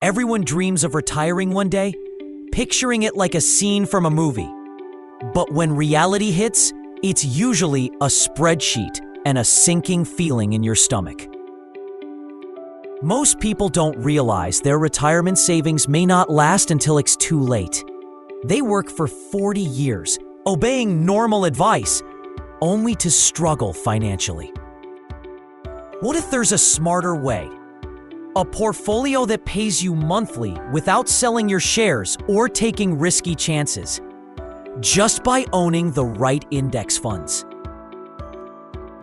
Everyone dreams of retiring one day, picturing it like a scene from a movie. But when reality hits, it's usually a spreadsheet and a sinking feeling in your stomach. Most people don't realize their retirement savings may not last until it's too late. They work for 40 years, obeying normal advice, only to struggle financially. What if there's a smarter way? A portfolio that pays you monthly without selling your shares or taking risky chances, just by owning the right index funds.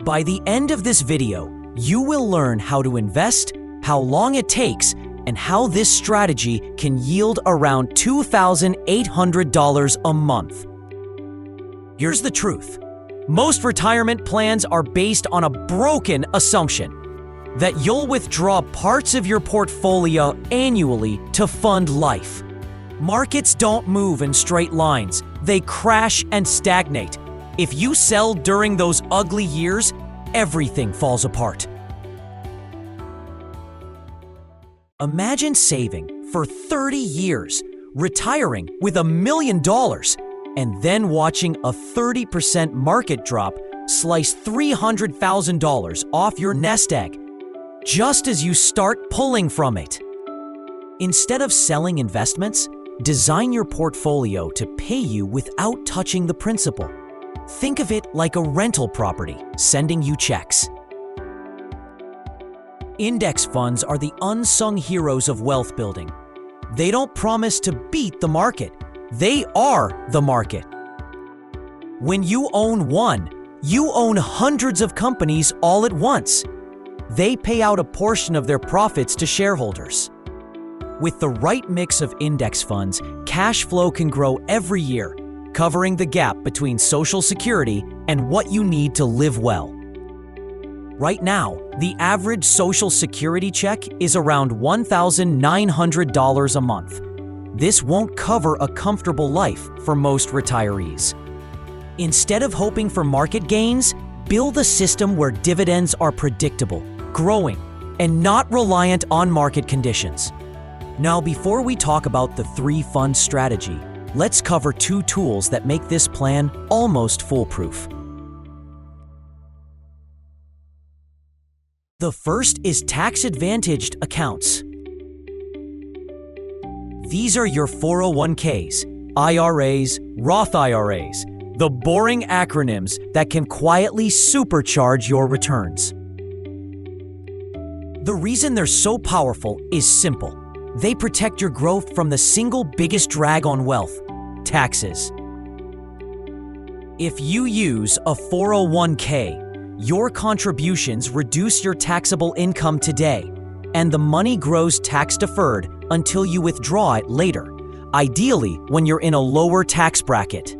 By the end of this video, you will learn how to invest, how long it takes, and how this strategy can yield around $2,800 a month. Here's the truth. Most retirement plans are based on a broken assumption that you'll withdraw parts of your portfolio annually to fund life. Markets don't move in straight lines. They crash and stagnate. If you sell during those ugly years, everything falls apart. Imagine saving for 30 years, retiring with $1 million, and then watching a 30% market drop slice $300,000 off your nest egg, just as you start pulling from it. Instead of selling investments, design your portfolio to pay you without touching the principal. Think of it like a rental property, sending you checks. Index funds are the unsung heroes of wealth building. They don't promise to beat the market. They are the market. When you own one, you own hundreds of companies all at once. They pay out a portion of their profits to shareholders. With the right mix of index funds, cash flow can grow every year, covering the gap between Social Security and what you need to live well. Right now, the average Social Security check is around $1,900 a month. This won't cover a comfortable life for most retirees. Instead of hoping for market gains, build a system where dividends are predictable, growing, and not reliant on market conditions. Now, before we talk about the 3-fund strategy, let's cover 2 tools that make this plan almost foolproof. The first is tax-advantaged accounts. These are your 401ks, IRAs, Roth IRAs, the boring acronyms that can quietly supercharge your returns. The reason they're so powerful is simple. They protect your growth from the single biggest drag on wealth, taxes. If you use a 401k, your contributions reduce your taxable income today, and the money grows tax-deferred until you withdraw it later, ideally when you're in a lower tax bracket.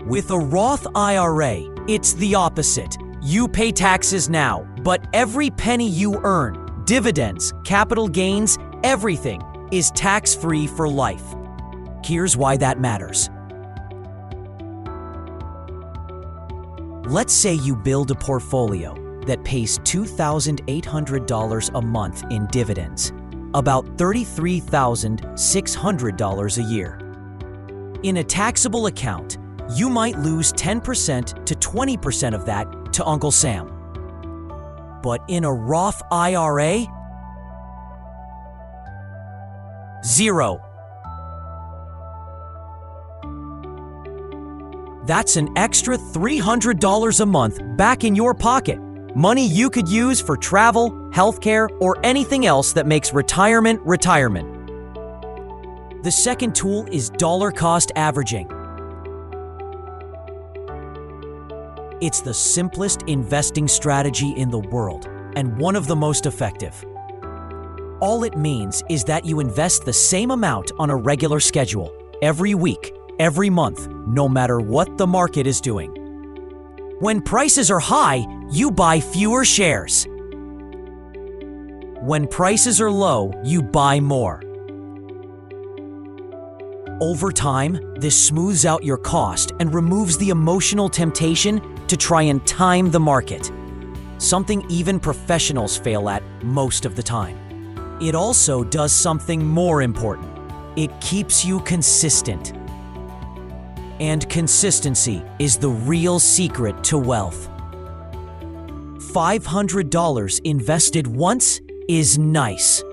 With a Roth IRA, it's the opposite. You pay taxes now, but every penny you earn, dividends, capital gains, everything is tax-free for life. Here's why that matters. Let's say you build a portfolio that pays $2,800 a month in dividends, about $33,600 a year. In a taxable account, you might lose 10% to 20% of that to Uncle Sam. But in a Roth IRA, zero. That's an extra $300 a month back in your pocket. Money you could use for travel, healthcare, or anything else that makes retirement retirement. The second tool is dollar cost averaging. It's the simplest investing strategy in the world and one of the most effective. All it means is that you invest the same amount on a regular schedule, every week, every month, no matter what the market is doing. When prices are high, you buy fewer shares. When prices are low, you buy more. Over time, this smooths out your cost and removes the emotional temptation to try and time the market, something even professionals fail at most of the time. It also does something more important. It keeps you consistent. And consistency is the real secret to wealth. $500 invested once is nice.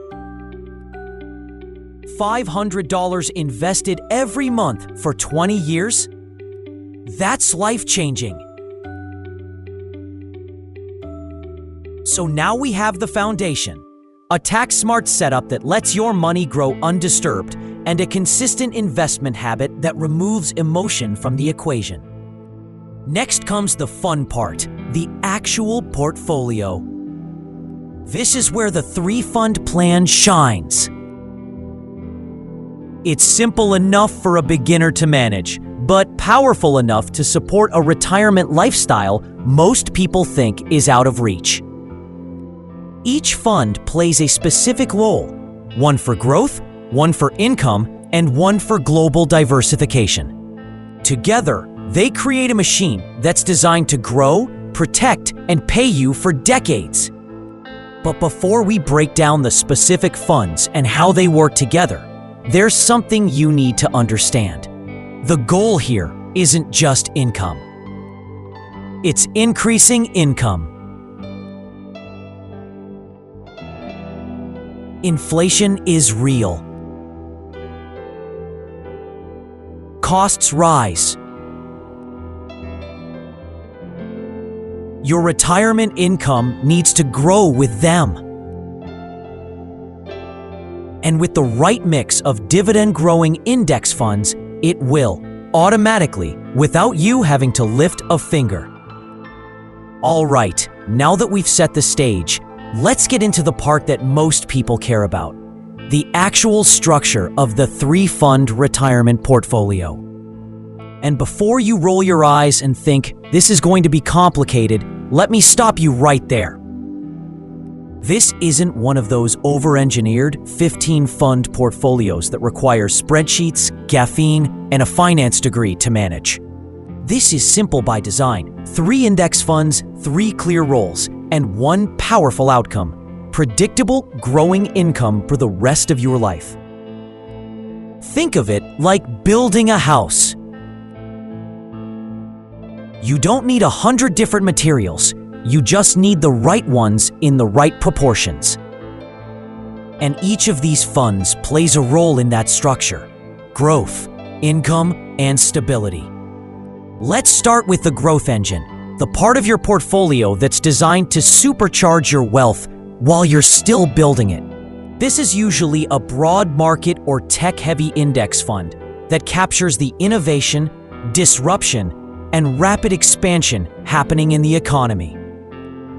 $500 invested every month for 20 years? That's life-changing. So now we have the foundation. A tax-smart setup that lets your money grow undisturbed, and a consistent investment habit that removes emotion from the equation. Next comes the fun part, the actual portfolio. This is where the three-fund plan shines. It's simple enough for a beginner to manage, but powerful enough to support a retirement lifestyle most people think is out of reach. Each fund plays a specific role, one for growth, one for income, and one for global diversification. Together, they create a machine that's designed to grow, protect, and pay you for decades. But before we break down the specific funds and how they work together, there's something you need to understand. The goal here isn't just income. It's increasing income. Inflation is real. Costs rise. Your retirement income needs to grow with them. And with the right mix of dividend-growing index funds, it will, automatically, without you having to lift a finger. All right, now that we've set the stage, let's get into the part that most people care about, the actual structure of the three-fund retirement portfolio. And before you roll your eyes and think, this is going to be complicated, let me stop you right there. This isn't one of those over-engineered 15-fund portfolios that require spreadsheets, caffeine, and a finance degree to manage. This is simple by design. 3 index funds, 3 clear roles, and 1 powerful outcome: predictable, growing income for the rest of your life. Think of it like building a house. You don't need 100 different materials. You just need the right ones in the right proportions. And each of these funds plays a role in that structure: growth, income, and stability. Let's start with the growth engine, the part of your portfolio that's designed to supercharge your wealth while you're still building it. This is usually a broad market or tech-heavy index fund that captures the innovation, disruption, and rapid expansion happening in the economy.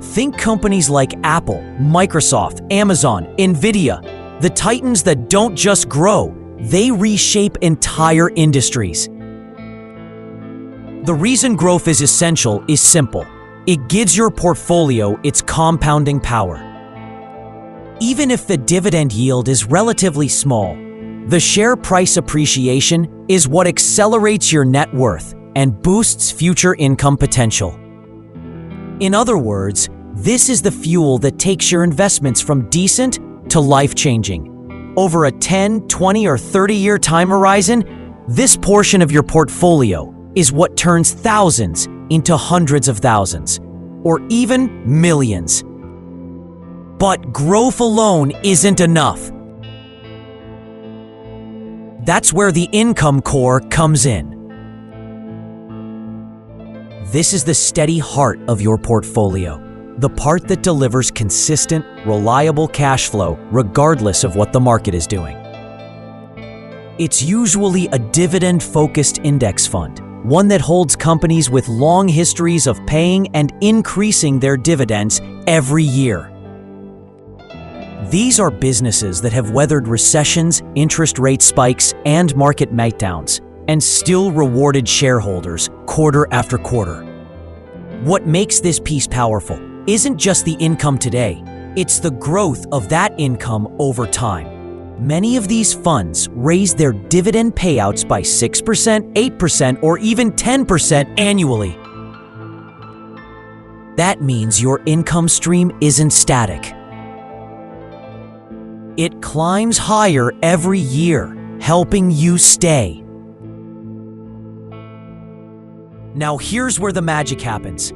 Think companies like Apple, Microsoft, Amazon, Nvidia, the titans that don't just grow, they reshape entire industries. The reason growth is essential is simple. It gives your portfolio its compounding power. Even if the dividend yield is relatively small, the share price appreciation is what accelerates your net worth and boosts future income potential. In other words, this is the fuel that takes your investments from decent to life-changing. Over a 10, 20, or 30-year time horizon, this portion of your portfolio is what turns thousands into hundreds of thousands, or even millions. But growth alone isn't enough. That's where the income core comes in. This is the steady heart of your portfolio, the part that delivers consistent, reliable cash flow regardless of what the market is doing. It's usually a dividend-focused index fund, one that holds companies with long histories of paying and increasing their dividends every year. These are businesses that have weathered recessions, interest rate spikes, and market meltdowns, and still rewarded shareholders quarter after quarter. What makes this piece powerful isn't just the income today, it's the growth of that income over time. Many of these funds raise their dividend payouts by 6%, 8%, or even 10% annually. That means your income stream isn't static. It climbs higher every year, helping you stay. Now here's where the magic happens.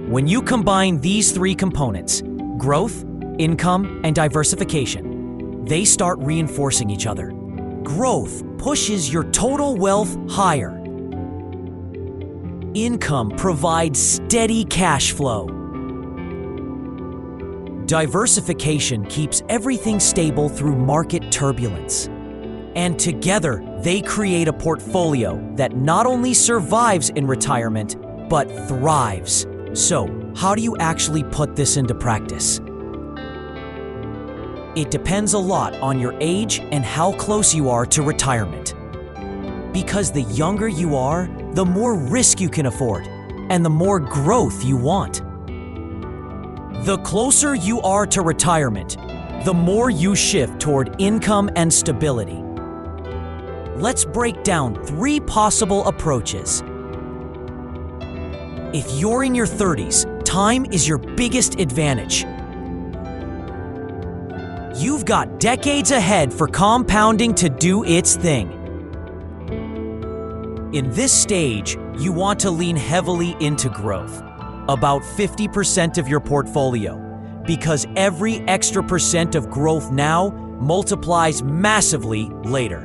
When you combine these three components, growth, income, and diversification, they start reinforcing each other. Growth pushes your total wealth higher. Income provides steady cash flow. Diversification keeps everything stable through market turbulence. And together, they create a portfolio that not only survives in retirement, but thrives. So, how do you actually put this into practice? It depends a lot on your age and how close you are to retirement. Because the younger you are, the more risk you can afford, and the more growth you want. The closer you are to retirement, the more you shift toward income and stability. Let's break down 3 possible approaches. If you're in your 30s, time is your biggest advantage. You've got decades ahead for compounding to do its thing. In this stage, you want to lean heavily into growth, about 50% of your portfolio, because every extra percent of growth now multiplies massively later.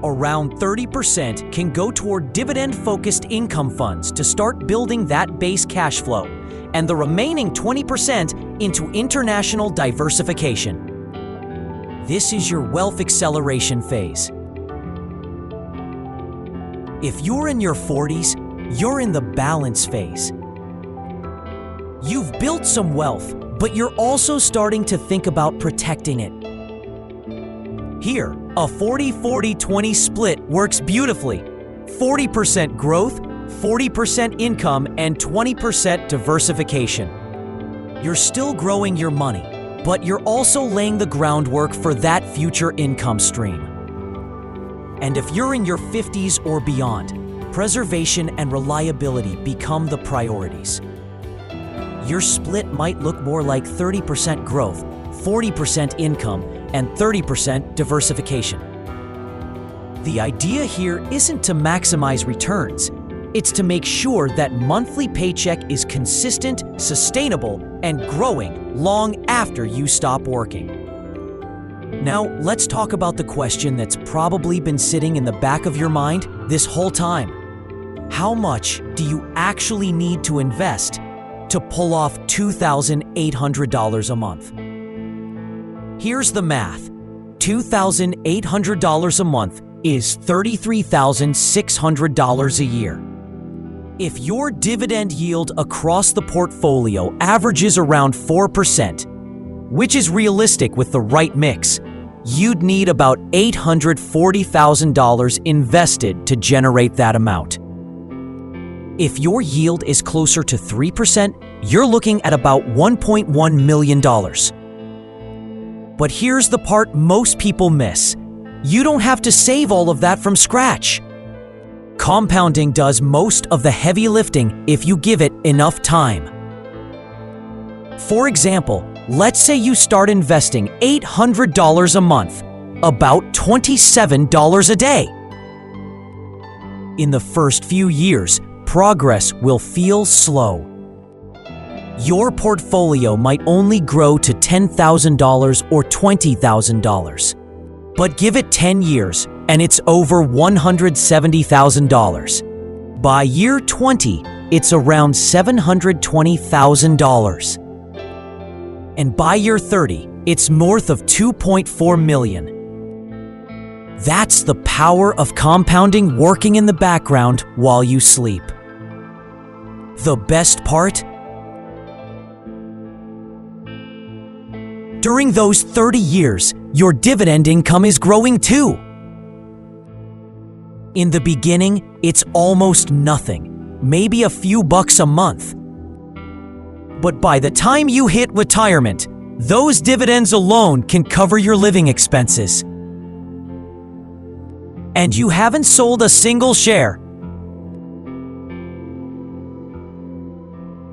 Around 30% can go toward dividend-focused income funds to start building that base cash flow, and the remaining 20% into international diversification. This is your wealth acceleration phase. If you're in your 40s, you're in the balance phase. You've built some wealth, but you're also starting to think about protecting it. Here, a 40-40-20 split works beautifully. 40% growth, 40% income, and 20% diversification. You're still growing your money, but you're also laying the groundwork for that future income stream. And if you're in your 50s or beyond, preservation and reliability become the priorities. Your split might look more like 30% growth, 40% income, and 30% diversification. The idea here isn't to maximize returns. It's to make sure that monthly paycheck is consistent, sustainable, and growing long after you stop working. Now, let's talk about the question that's probably been sitting in the back of your mind this whole time. How much do you actually need to invest to pull off $2,800 a month? Here's the math. $2,800 a month is $33,600 a year. If your dividend yield across the portfolio averages around 4%, which is realistic with the right mix, you'd need about $840,000 invested to generate that amount. If your yield is closer to 3%, you're looking at about $1.1 million. But here's the part most people miss. You don't have to save all of that from scratch. Compounding does most of the heavy lifting if you give it enough time. For example, let's say you start investing $800 a month, about $27 a day. In the first few years, progress will feel slow. Your portfolio might only grow to $10,000 or $20,000. But give it 10 years, and it's over $170,000. By year 20, it's around $720,000. And by year 30, it's north of $2.4 million. That's the power of compounding working in the background while you sleep. The best part? During those 30 years, your dividend income is growing too. In the beginning, it's almost nothing, maybe a few bucks a month. But by the time you hit retirement, those dividends alone can cover your living expenses. And you haven't sold a single share.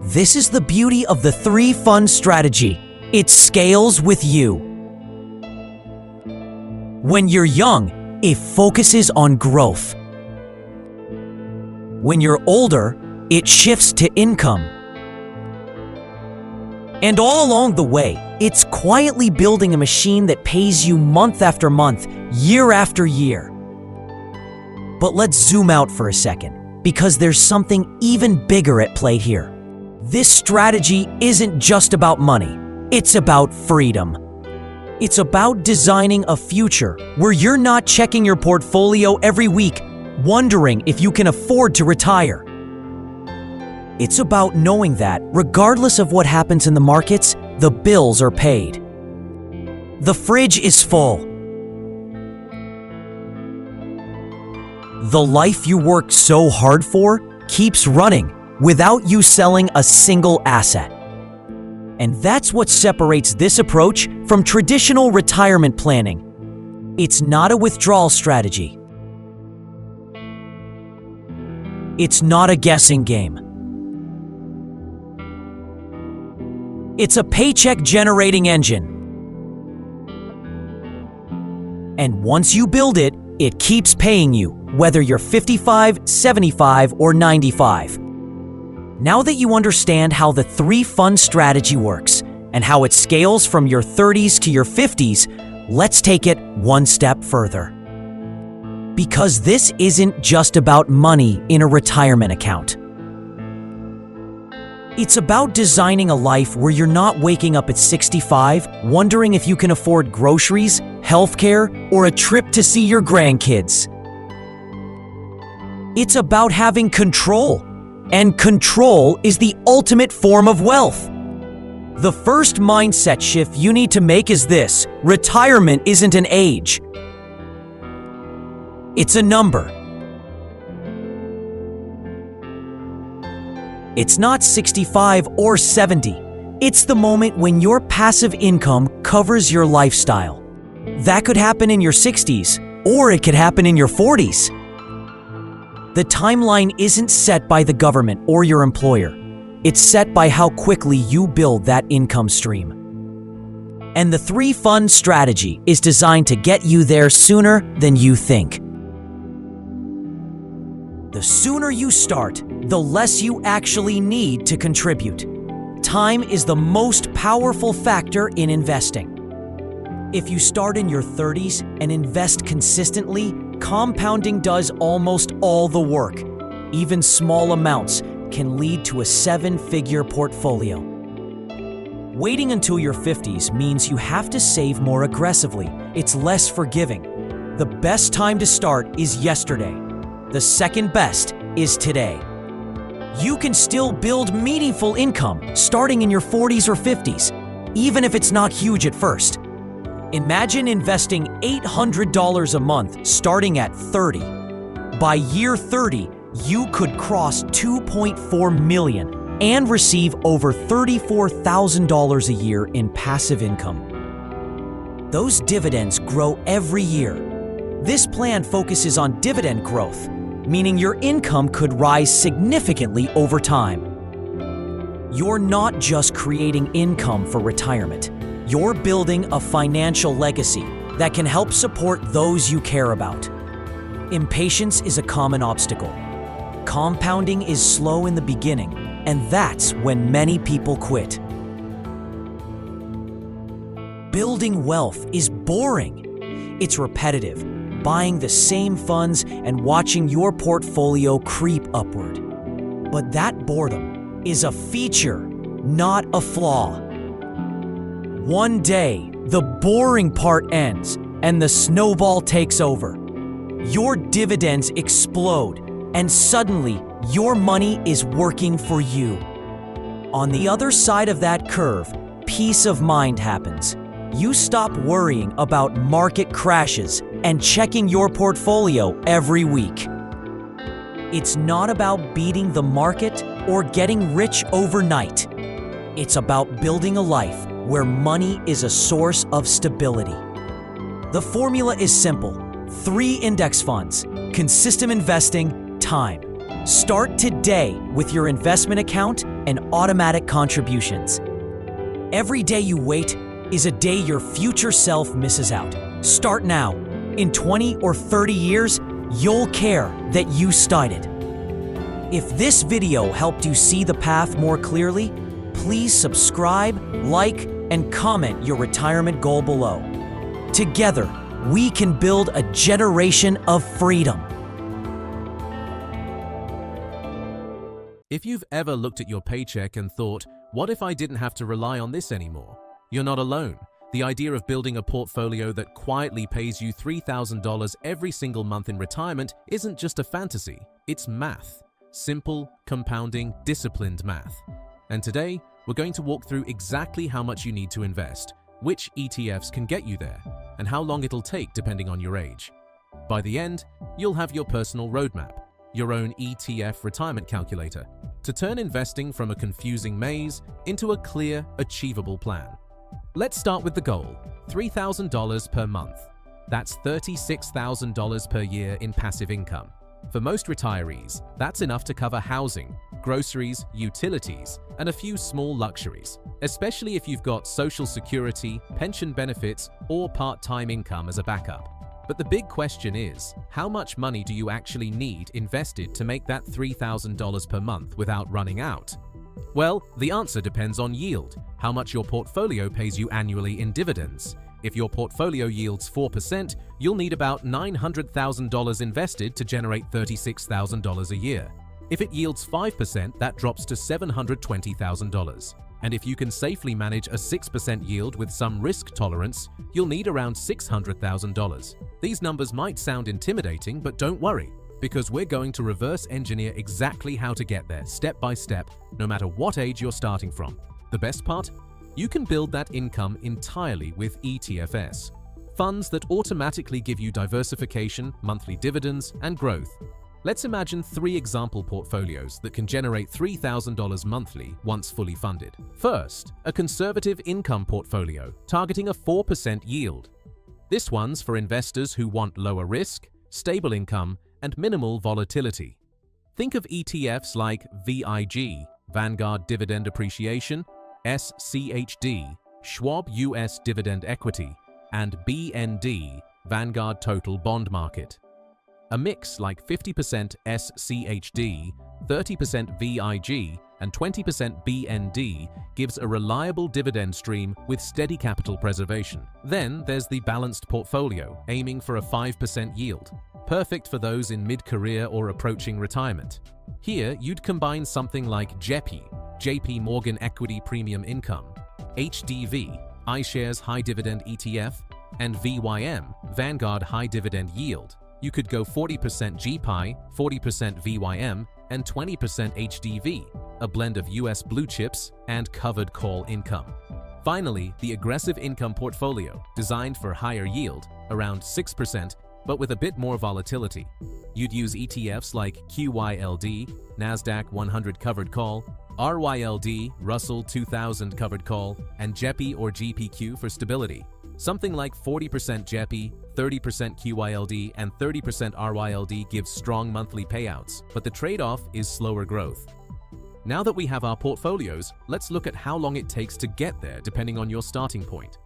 This is the beauty of the 3-fund strategy. It scales with you. When you're young, it focuses on growth. When you're older, it shifts to income. And all along the way, it's quietly building a machine that pays you month after month, year after year. But let's zoom out for a second, because there's something even bigger at play here. This strategy isn't just about money, it's about freedom. It's about designing a future where you're not checking your portfolio every week, wondering if you can afford to retire. It's about knowing that, regardless of what happens in the markets, the bills are paid. The fridge is full. The life you worked so hard for keeps running without you selling a single asset. And that's what separates this approach from traditional retirement planning. It's not a withdrawal strategy. It's not a guessing game. It's a paycheck-generating engine. And once you build it, it keeps paying you, whether you're 55, 75, or 95. Now that you understand how the three-fund strategy works and how it scales from your 30s to your 50s, let's take it one step further. Because this isn't just about money in a retirement account. It's about designing a life where you're not waking up at 65 wondering if you can afford groceries, healthcare, or a trip to see your grandkids. It's about having control, and control is the ultimate form of wealth. The first mindset shift you need to make is this: retirement isn't an age. It's a number. It's not 65 or 70. It's the moment when your passive income covers your lifestyle. That could happen in your 60s, or it could happen in your 40s. The timeline isn't set by the government or your employer. It's set by how quickly you build that income stream. And the three-fund strategy is designed to get you there sooner than you think. The sooner you start, the less you actually need to contribute. Time is the most powerful factor in investing. If you start in your 30s and invest consistently, compounding does almost all the work. Even small amounts can lead to a 7-figure portfolio. Waiting until your 50s means you have to save more aggressively. It's less forgiving. The best time to start is yesterday. The second best is today. You can still build meaningful income starting in your 40s or 50s, even if it's not huge at first. Imagine investing $800 a month starting at 30. By year 30, you could cross $2.4 million and receive over $34,000 a year in passive income. Those dividends grow every year. This plan focuses on dividend growth, meaning your income could rise significantly over time. You're not just creating income for retirement. You're building a financial legacy that can help support those you care about. Impatience is a common obstacle. Compounding is slow in the beginning, and that's when many people quit. Building wealth is boring. It's repetitive, buying the same funds and watching your portfolio creep upward. But that boredom is a feature, not a flaw. One day, the boring part ends and the snowball takes over. Your dividends explode, and suddenly your money is working for you. On the other side of that curve, peace of mind happens. You stop worrying about market crashes and checking your portfolio every week. It's not about beating the market or getting rich overnight. It's about building a life where money is a source of stability. The formula is simple: 3 index funds, consistent investing, time. Start today with your investment account and automatic contributions. Every day you wait is a day your future self misses out. Start now. In 20 or 30 years, you'll care that you started. If this video helped you see the path more clearly, please subscribe, like, and comment your retirement goal below. Together, we can build a generation of freedom. If you've ever looked at your paycheck and thought, what if I didn't have to rely on this anymore? You're not alone. The idea of building a portfolio that quietly pays you $3,000 every single month in retirement isn't just a fantasy, it's math. Simple, compounding, disciplined math. And today, we're going to walk through exactly how much you need to invest, which ETFs can get you there, and how long it'll take depending on your age. By the end, you'll have your personal roadmap, your own ETF retirement calculator, to turn investing from a confusing maze into a clear, achievable plan. Let's start with the goal, $3,000 per month. That's $36,000 per year in passive income. For most retirees, that's enough to cover housing, groceries, utilities, and a few small luxuries, especially if you've got Social Security, pension benefits, or part-time income as a backup. But the big question is, how much money do you actually need invested to make that $3,000 per month without running out? Well, the answer depends on yield, how much your portfolio pays you annually in dividends. If your portfolio yields 4%, you'll need about $900,000 invested to generate $36,000 a year. If it yields 5%, that drops to $720,000. And if you can safely manage a 6% yield with some risk tolerance, you'll need around $600,000. These numbers might sound intimidating, but don't worry, because we're going to reverse engineer exactly how to get there, step by step, no matter what age you're starting from. The best part? You can build that income entirely with ETFs, funds that automatically give you diversification, monthly dividends, and growth. Let's imagine 3 example portfolios that can generate $3,000 monthly once fully funded. First, a conservative income portfolio targeting a 4% yield. This one's for investors who want lower risk, stable income, and minimal volatility. Think of ETFs like VIG, Vanguard Dividend Appreciation, SCHD, Schwab US Dividend Equity, and BND, Vanguard Total Bond Market. A mix like 50% SCHD, 30% VIG, and 20% BND gives a reliable dividend stream with steady capital preservation. Then there's the balanced portfolio, aiming for a 5% yield, perfect for those in mid-career or approaching retirement. Here, you'd combine something like JEPI, JP Morgan Equity Premium Income, HDV, iShares High Dividend ETF, and VYM, Vanguard High Dividend Yield. You could go 40% GPI, 40% VYM, and 20% HDV, a blend of US blue chips and covered call income. Finally, the aggressive income portfolio, designed for higher yield, around 6%, but with a bit more volatility. You'd use ETFs like QYLD, NASDAQ 100 Covered Call, RYLD, Russell 2000 Covered Call, and JEPI or GPQ for stability. Something like 40% JEPI, 30% QYLD, and 30% RYLD gives strong monthly payouts, but the trade-off is slower growth. Now that we have our portfolios, let's look at how long it takes to get there depending on your starting point.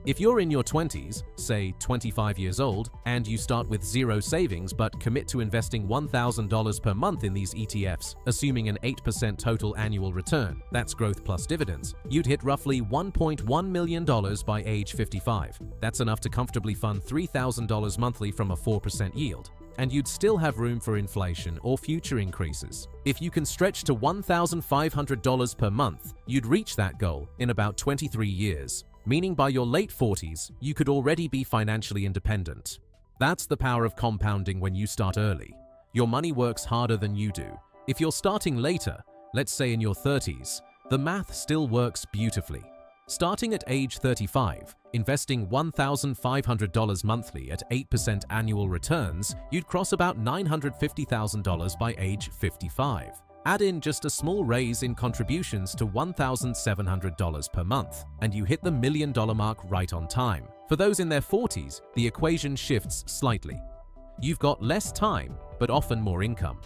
If you're in your 20s, say 25 years old, and you start with 0 savings but commit to investing $1,000 per month in these ETFs, assuming an 8% total annual return, that's growth plus dividends, you'd hit roughly $1.1 million by age 55. That's enough to comfortably fund $3,000 monthly from a 4% yield. And you'd still have room for inflation or future increases. If you can stretch to $1,500 per month, you'd reach that goal in about 23 years. Meaning by your late 40s, you could already be financially independent. That's the power of compounding when you start early. Your money works harder than you do. If you're starting later, let's say in your 30s, the math still works beautifully. Starting at age 35, investing $1,500 monthly at 8% annual returns, you'd cross about $950,000 by age 55. Add in just a small raise in contributions to $1,700 per month, and you hit the $1 million mark right on time. For those in their 40s, the equation shifts slightly. You've got less time, but often more income.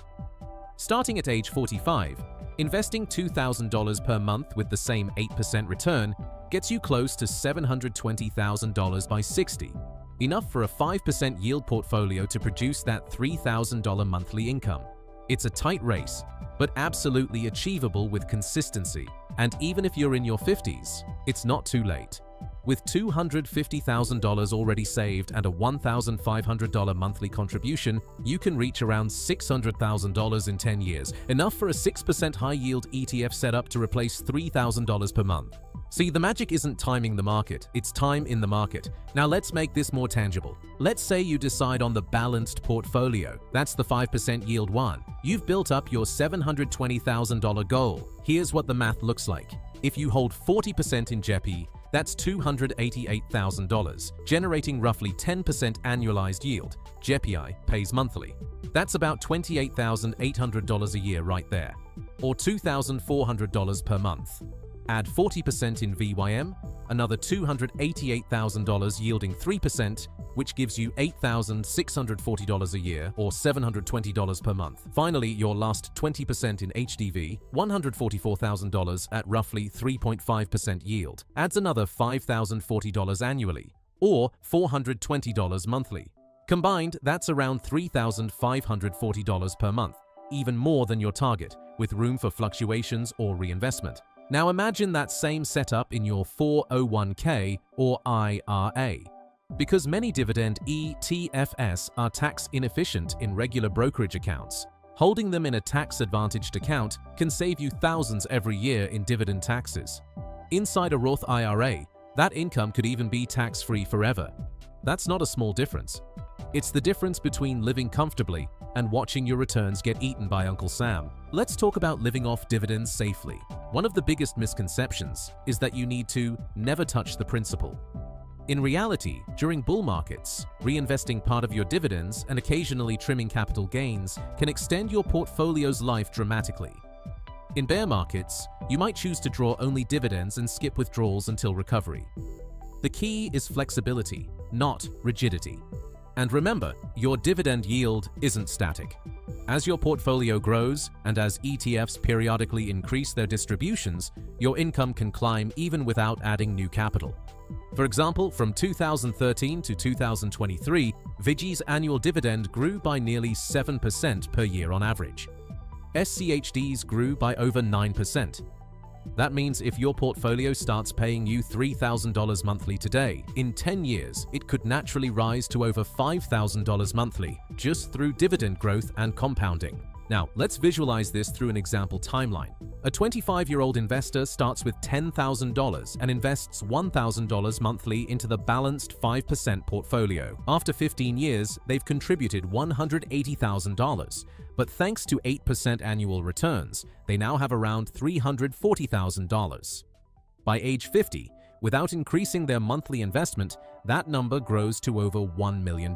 Starting at age 45, investing $2,000 per month with the same 8% return gets you close to $720,000 by 60. enough for a 5% yield portfolio to produce that $3,000 monthly income. It's a tight race, but absolutely achievable with consistency. And even if you're in your 50s, it's not too late. With $250,000 already saved and a $1,500 monthly contribution, you can reach around $600,000 in 10 years, enough for a 6% high-yield ETF setup to replace $3,000 per month. See, the magic isn't timing the market, it's time in the market. Now let's make this more tangible. Let's say you decide on the balanced portfolio. That's the 5% yield one. You've built up your $720,000 goal. Here's what the math looks like. If you hold 40% in JEPI, that's $288,000, generating roughly 10% annualized yield. JEPI pays monthly. That's about $28,800 a year right there, or $2,400 per month. Add 40% in VYM, another $288,000 yielding 3%, which gives you $8,640 a year or $720 per month. Finally, your last 20% in HDV, $144,000 at roughly 3.5% yield, adds another $5,040 annually or $420 monthly. Combined, that's around $3,540 per month, even more than your target, with room for fluctuations or reinvestment. Now imagine that same setup in your 401k or IRA. Because many dividend ETFs are tax inefficient in regular brokerage accounts, holding them in a tax-advantaged account can save you thousands every year in dividend taxes. Inside a Roth IRA, that income could even be tax-free forever. That's not a small difference. It's the difference between living comfortably and watching your returns get eaten by Uncle Sam. Let's talk about living off dividends safely. One of the biggest misconceptions is that you need to never touch the principal. In reality, during bull markets, reinvesting part of your dividends and occasionally trimming capital gains can extend your portfolio's life dramatically. In bear markets, you might choose to draw only dividends and skip withdrawals until recovery. The key is flexibility, not rigidity. And remember, your dividend yield isn't static. As your portfolio grows and as ETFs periodically increase their distributions, your income can climb even without adding new capital. For example, from 2013 to 2023, Vigi's annual dividend grew by nearly 7% per year on average. SCHD's grew by over 9%. That means if your portfolio starts paying you $3,000 monthly today, in 10 years, it could naturally rise to over $5,000 monthly just through dividend growth and compounding. Now, let's visualize this through an example timeline. A 25-year-old investor starts with $10,000 and invests $1,000 monthly into the balanced 5% portfolio. After 15 years, they've contributed $180,000. But thanks to 8% annual returns, they now have around $340,000. By age 50, without increasing their monthly investment, that number grows to over $1 million.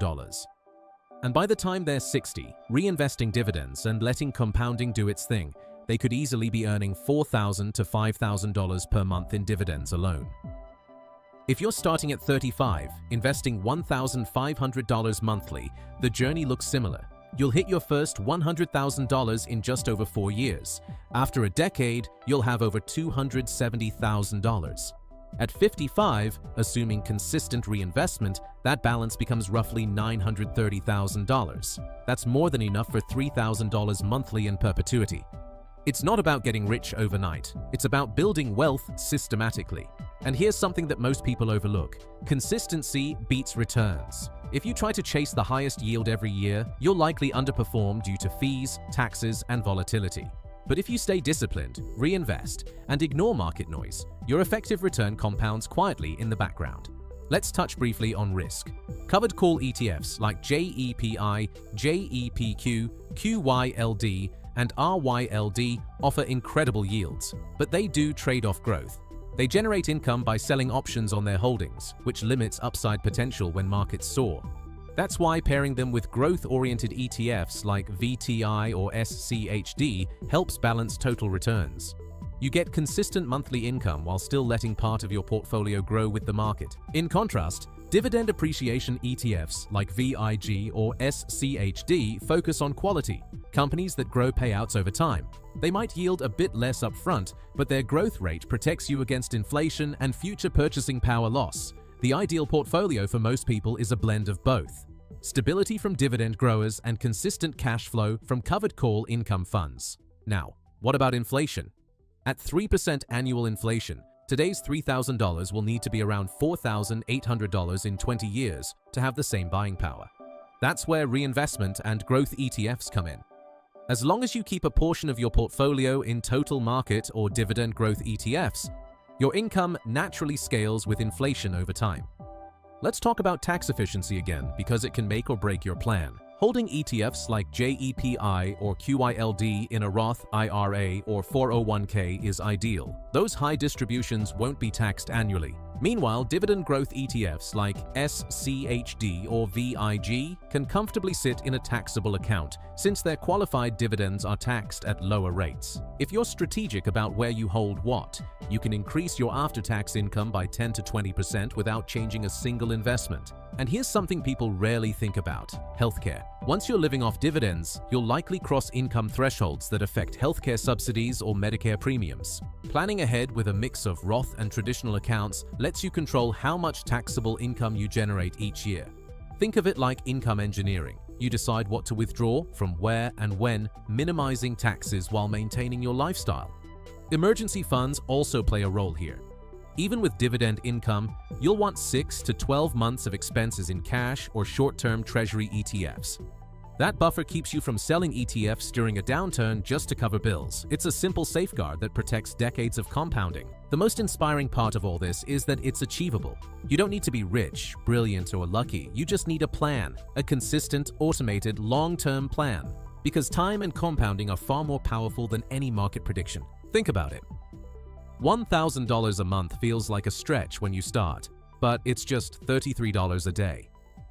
And by the time they're 60, reinvesting dividends and letting compounding do its thing, they could easily be earning $4,000 to $5,000 per month in dividends alone. If you're starting at 35, investing $1,500 monthly, the journey looks similar. You'll hit your first $100,000 in just over 4 years. After a decade, you'll have over $270,000. At 55, assuming consistent reinvestment, that balance becomes roughly $930,000. That's more than enough for $3,000 monthly in perpetuity. It's not about getting rich overnight. It's about building wealth systematically. And here's something that most people overlook. Consistency beats returns. If you try to chase the highest yield every year, you'll likely underperform due to fees, taxes, and volatility. But if you stay disciplined, reinvest, and ignore market noise, your effective return compounds quietly in the background. Let's touch briefly on risk. Covered call ETFs like JEPI, JEPQ, QYLD, and RYLD offer incredible yields, but they do trade off growth. They generate income by selling options on their holdings, which limits upside potential when markets soar. That's why pairing them with growth-oriented ETFs like VTI or SCHD helps balance total returns. You get consistent monthly income while still letting part of your portfolio grow with the market. In contrast, dividend appreciation ETFs like VIG or SCHD focus on quality, companies that grow payouts over time. They might yield a bit less upfront, but their growth rate protects you against inflation and future purchasing power loss. The ideal portfolio for most people is a blend of both: stability from dividend growers and consistent cash flow from covered call income funds. Now, what about inflation? At 3% annual inflation, today's $3,000 will need to be around $4,800 in 20 years to have the same buying power. That's where reinvestment and growth ETFs come in. As long as you keep a portion of your portfolio in total market or dividend growth ETFs, your income naturally scales with inflation over time. Let's talk about tax efficiency again, because it can make or break your plan. Holding ETFs like JEPI or QYLD in a Roth IRA or 401k is ideal. Those high distributions won't be taxed annually. Meanwhile, dividend growth ETFs like SCHD or VIG can comfortably sit in a taxable account, since their qualified dividends are taxed at lower rates. If you're strategic about where you hold what, you can increase your after-tax income by 10 to 20% without changing a single investment. And here's something people rarely think about: healthcare. Once you're living off dividends, you'll likely cross income thresholds that affect healthcare subsidies or Medicare premiums. Planning ahead with a mix of Roth and traditional accounts lets you control how much taxable income you generate each year. Think of it like income engineering. You decide what to withdraw, from where and when, minimizing taxes while maintaining your lifestyle. Emergency funds also play a role here. Even with dividend income, you'll want 6 to 12 months of expenses in cash or short-term treasury ETFs. That buffer keeps you from selling ETFs during a downturn just to cover bills. It's a simple safeguard that protects decades of compounding. The most inspiring part of all this is that it's achievable. You don't need to be rich, brilliant, or lucky. You just need a plan, a consistent, automated, long-term plan. Because time and compounding are far more powerful than any market prediction. Think about it. $1,000 a month feels like a stretch when you start, but it's just $33 a day.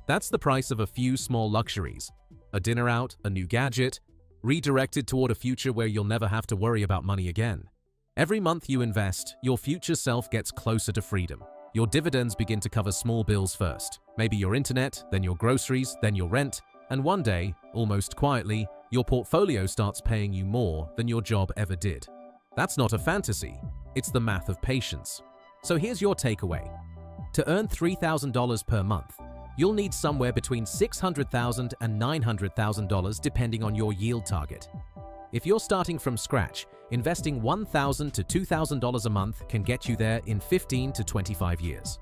That's the price of a few small luxuries: a dinner out, a new gadget, redirected toward a future where you'll never have to worry about money again. Every month you invest, your future self gets closer to freedom. Your dividends begin to cover small bills first, maybe your internet, then your groceries, then your rent, and one day, almost quietly, your portfolio starts paying you more than your job ever did. That's not a fantasy. It's the math of patience. So here's your takeaway. To earn $3,000 per month, you'll need somewhere between $600,000 and $900,000 depending on your yield target. If you're starting from scratch, investing $1,000 to $2,000 a month can get you there in 15 to 25 years.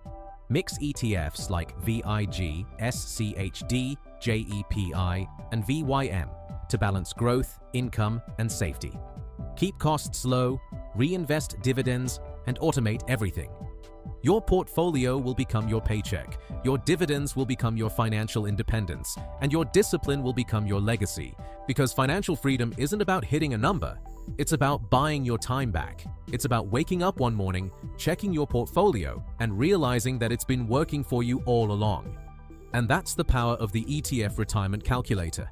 Mix ETFs like VIG, SCHD, JEPI, and VYM to balance growth, income, and safety. Keep costs low, reinvest dividends, and automate everything. Your portfolio will become your paycheck, your dividends will become your financial independence, and your discipline will become your legacy. Because financial freedom isn't about hitting a number, it's about buying your time back. It's about waking up one morning, checking your portfolio, and realizing that it's been working for you all along. And that's the power of the ETF Retirement Calculator.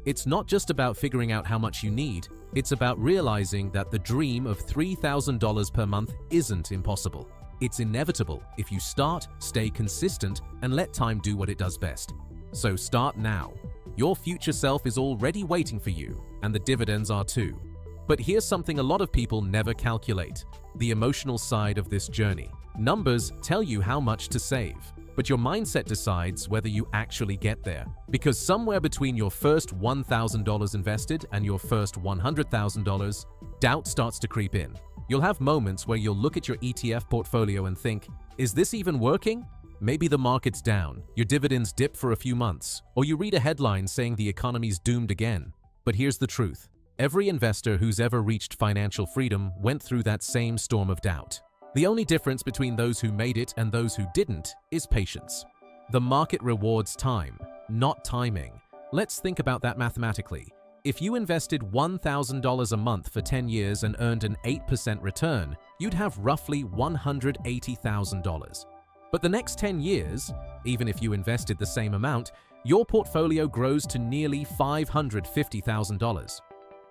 It's not just about figuring out how much you need, it's about realizing that the dream of $3,000 per month isn't impossible. It's inevitable if you start, stay consistent, and let time do what it does best. So start now. Your future self is already waiting for you, and the dividends are too. But here's something a lot of people never calculate: the emotional side of this journey. Numbers tell you how much to save, but your mindset decides whether you actually get there. Because somewhere between your first $1,000 invested and your first $100,000, doubt starts to creep in. You'll have moments where you'll look at your ETF portfolio and think, is this even working? Maybe the market's down, your dividends dip for a few months, or you read a headline saying the economy's doomed again. But here's the truth. Every investor who's ever reached financial freedom went through that same storm of doubt. The only difference between those who made it and those who didn't is patience. The market rewards time, not timing. Let's think about that mathematically. If you invested $1,000 a month for 10 years and earned an 8% return, you'd have roughly $180,000. But the next 10 years, even if you invested the same amount, your portfolio grows to nearly $550,000.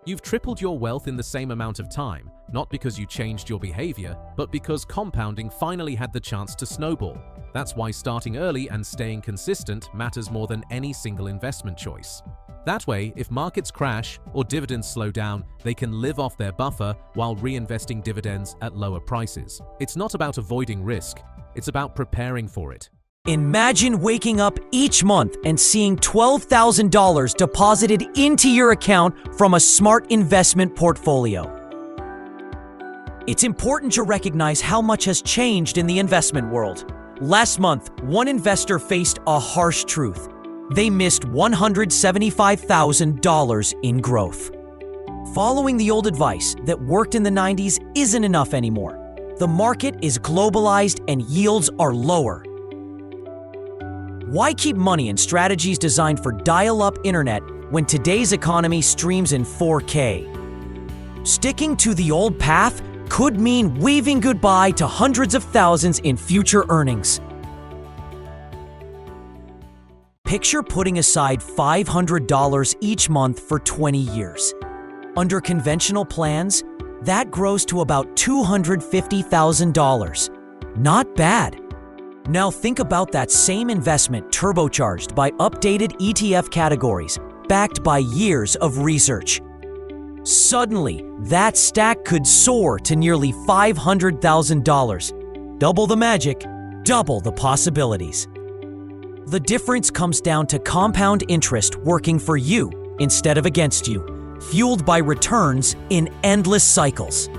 You've tripled your wealth in the same amount of time, not because you changed your behavior, but because compounding finally had the chance to snowball. That's why starting early and staying consistent matters more than any single investment choice. That way, if markets crash or dividends slow down, they can live off their buffer while reinvesting dividends at lower prices. It's not about avoiding risk, it's about preparing for it. Imagine waking up each month and seeing $12,000 deposited into your account from a smart investment portfolio. It's important to recognize how much has changed in the investment world. Last month, one investor faced a harsh truth. They missed $175,000 in growth. Following the old advice that worked in the 90s isn't enough anymore. The market is globalized and yields are lower. Why keep money in strategies designed for dial-up internet when today's economy streams in 4K? Sticking to the old path could mean waving goodbye to hundreds of thousands in future earnings. Picture putting aside $500 each month for 20 years. Under conventional plans, that grows to about $250,000. Not bad. Now think about that same investment turbocharged by updated ETF categories, backed by years of research. Suddenly, that stack could soar to nearly $500,000. Double the magic, double the possibilities. The difference comes down to compound interest working for you instead of against you, fueled by returns in endless cycles.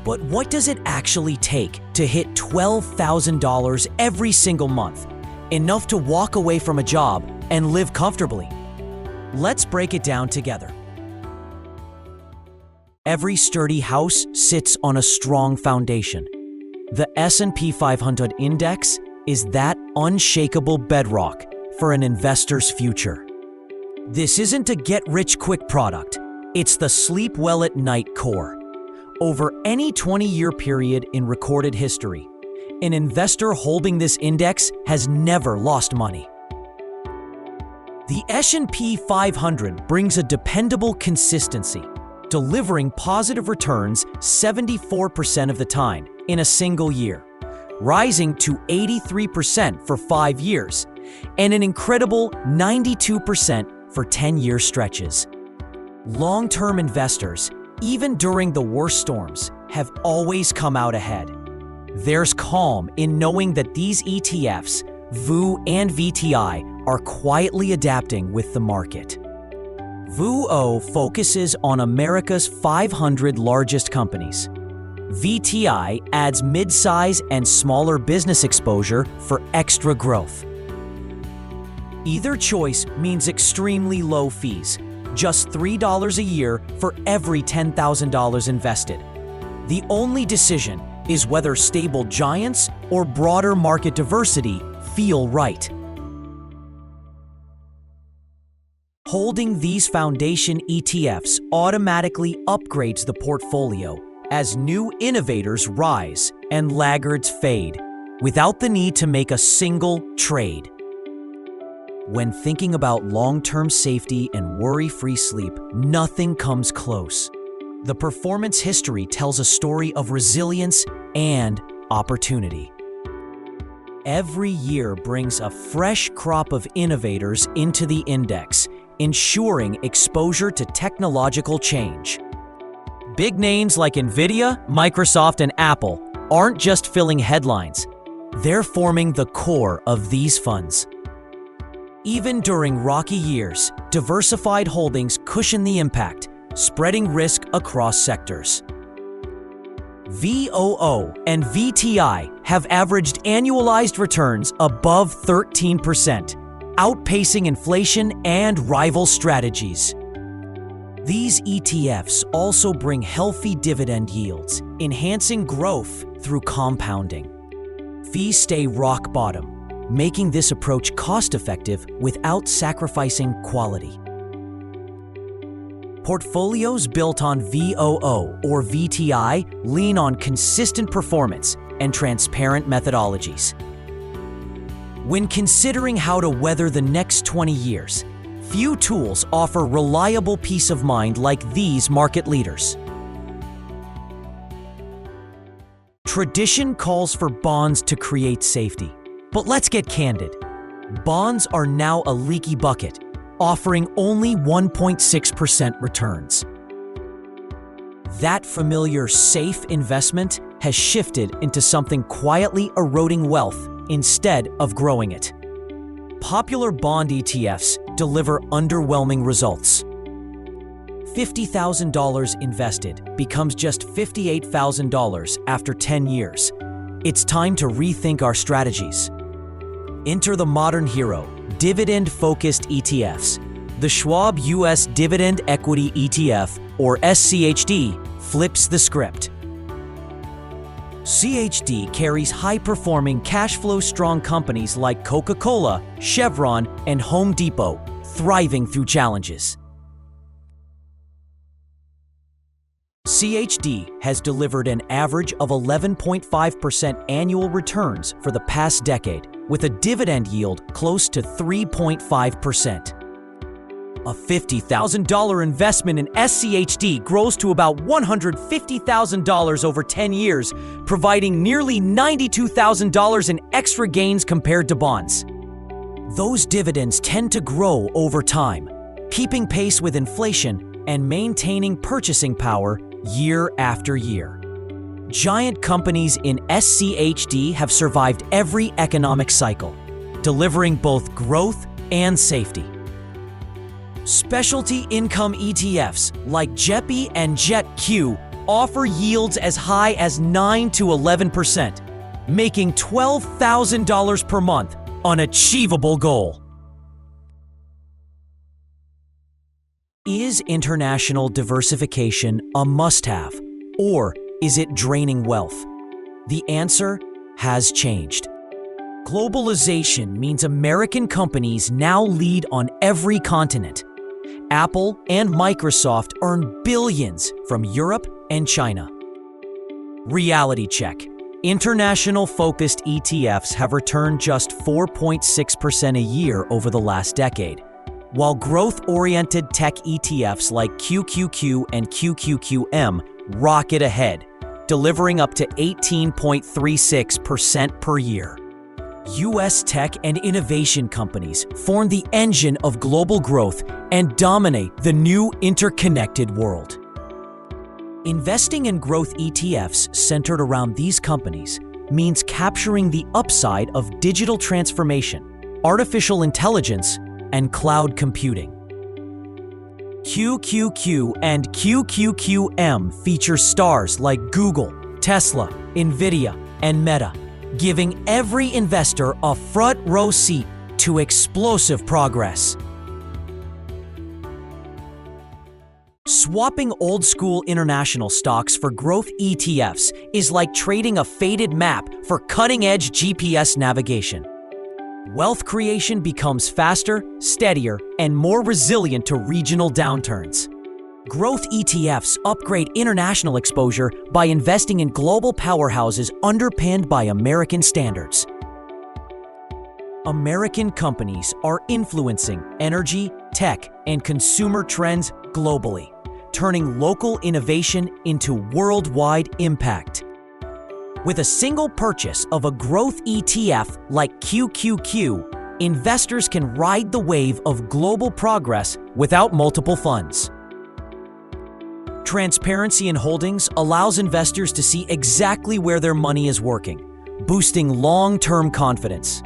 But what does it actually take to hit $12,000 every single month? Enough to walk away from a job and live comfortably? Let's break it down together. Every sturdy house sits on a strong foundation. The S&P 500 index is that unshakable bedrock for an investor's future. This isn't a get-rich-quick product. It's the sleep-well-at-night core. Over any 20-year period in recorded history, an investor holding this index has never lost money. The S&P 500 brings a dependable consistency, delivering positive returns 74% of the time in a single year, rising to 83% for 5 years, and an incredible 92% for 10-year stretches. Long-term investors, even during the worst storms, have always come out ahead. There's calm in knowing that these ETFs, VU and VTI, are quietly adapting with the market. VUO focuses on America's 500 largest companies. VTI adds mid-size and smaller business exposure for extra growth. Either choice means extremely low fees, just $3 a year for every $10,000 invested. The only decision is whether stable giants or broader market diversity feel right. Holding these foundation ETFs automatically upgrades the portfolio as new innovators rise and laggards fade, without the need to make a single trade. When thinking about long-term safety and worry-free sleep, nothing comes close. The performance history tells a story of resilience and opportunity. Every year brings a fresh crop of innovators into the index, ensuring exposure to technological change. Big names like NVIDIA, Microsoft, and Apple aren't just filling headlines. They're forming the core of these funds. Even during rocky years, diversified holdings cushion the impact, spreading risk across sectors. VOO and VTI have averaged annualized returns above 13%, outpacing inflation and rival strategies. These ETFs also bring healthy dividend yields, enhancing growth through compounding. Fees stay rock bottom, making this approach cost-effective without sacrificing quality. Portfolios built on VOO or VTI lean on consistent performance and transparent methodologies. When considering how to weather the next 20 years, few tools offer reliable peace of mind like these market leaders. Tradition calls for bonds to create safety. But let's get candid. Bonds are now a leaky bucket, offering only 1.6% returns. That familiar safe investment has shifted into something quietly eroding wealth instead of growing it. Popular bond ETFs deliver underwhelming results. $50,000 invested becomes just $58,000 after 10 years. It's time to rethink our strategies. Enter the modern hero, dividend-focused ETFs. The Schwab US Dividend Equity ETF, or SCHD, flips the script. CHD carries high-performing, cash-flow-strong companies like Coca-Cola, Chevron, and Home Depot, thriving through challenges. CHD has delivered an average of 11.5% annual returns for the past decade, with a dividend yield close to 3.5%. A $50,000 investment in SCHD grows to about $150,000 over 10 years, providing nearly $92,000 in extra gains compared to bonds. Those dividends tend to grow over time, keeping pace with inflation and maintaining purchasing power year after year. Giant companies in SCHD have survived every economic cycle, delivering both growth and safety. Specialty income ETFs like JEPI and JETQ offer yields as high as 9 to 11%, making $12,000 per month an achievable goal. Is international diversification a must-have, or is it draining wealth? The answer has changed. Globalization means American companies now lead on every continent. Apple and Microsoft earn billions from Europe and China. Reality check. International-focused ETFs have returned just 4.6% a year over the last decade, while growth-oriented tech ETFs like QQQ and QQQM rocket ahead, delivering up to 18.36% per year. U.S. tech and innovation companies form the engine of global growth and dominate the new interconnected world. Investing in growth ETFs centered around these companies means capturing the upside of digital transformation, artificial intelligence, and cloud computing. QQQ and QQQM feature stars like Google, Tesla, NVIDIA, and Meta, giving every investor a front-row seat to explosive progress. Swapping old-school international stocks for growth ETFs is like trading a faded map for cutting-edge GPS navigation. Wealth creation becomes faster, steadier, and more resilient to regional downturns. Growth ETFs upgrade international exposure by investing in global powerhouses underpinned by American standards. American companies are influencing energy, tech, and consumer trends globally, turning local innovation into worldwide impact. With a single purchase of a growth ETF like QQQ, investors can ride the wave of global progress without multiple funds. Transparency in holdings allows investors to see exactly where their money is working, boosting long-term confidence.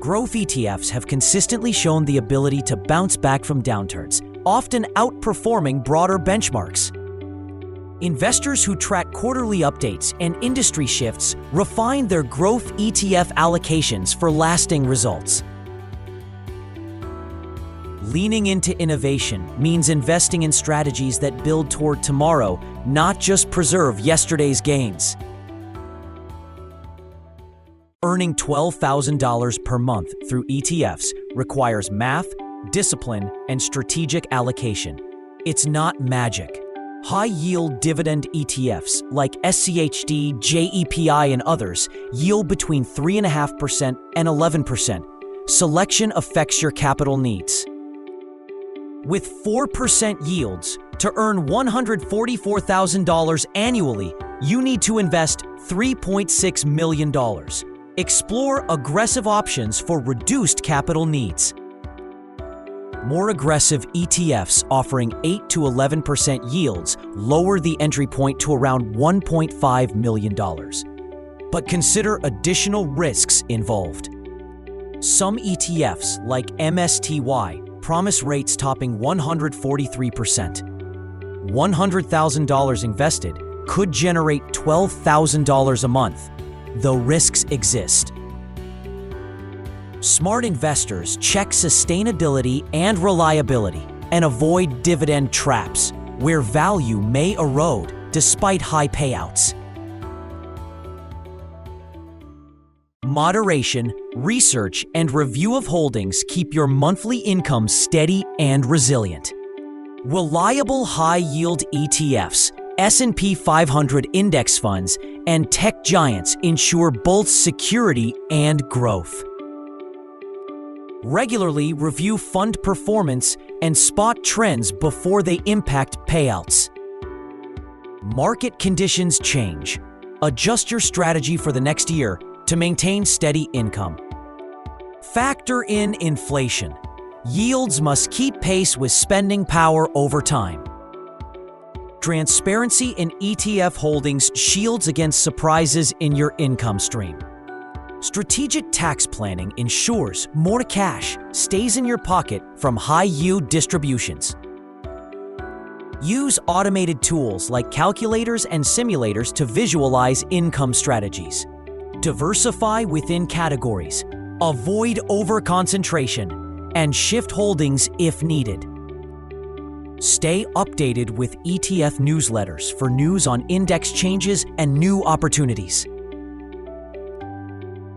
Growth ETFs have consistently shown the ability to bounce back from downturns, often outperforming broader benchmarks. Investors who track quarterly updates and industry shifts refine their growth ETF allocations for lasting results. Leaning into innovation means investing in strategies that build toward tomorrow, not just preserve yesterday's gains. Earning $12,000 per month through ETFs requires math, discipline, and strategic allocation. It's not magic. High-yield dividend ETFs like SCHD, JEPI, and others yield between 3.5% and 11%. Selection affects your capital needs. With 4% yields, to earn $144,000 annually, you need to invest $3.6 million. Explore aggressive options for reduced capital needs. More aggressive ETFs offering 8 to 11% yields lower the entry point to around $1.5 million. But consider additional risks involved. Some ETFs, like MSTY, promise rates topping 143%. $100,000 invested could generate $12,000 a month, though risks exist. Smart investors check sustainability and reliability and avoid dividend traps, where value may erode despite high payouts. Moderation, research, and review of holdings keep your monthly income steady and resilient. Reliable high-yield ETFs, S&P 500 index funds, and tech giants ensure both security and growth. Regularly review fund performance and spot trends before they impact payouts. Market conditions change. Adjust your strategy for the next year to maintain steady income. Factor in inflation. Yields must keep pace with spending power over time. Transparency in ETF holdings shields against surprises in your income stream. Strategic tax planning ensures more cash stays in your pocket from high-yield distributions. Use automated tools like calculators and simulators to visualize income strategies. Diversify within categories. Avoid overconcentration and shift holdings if needed. Stay updated with ETF newsletters for news on index changes and new opportunities.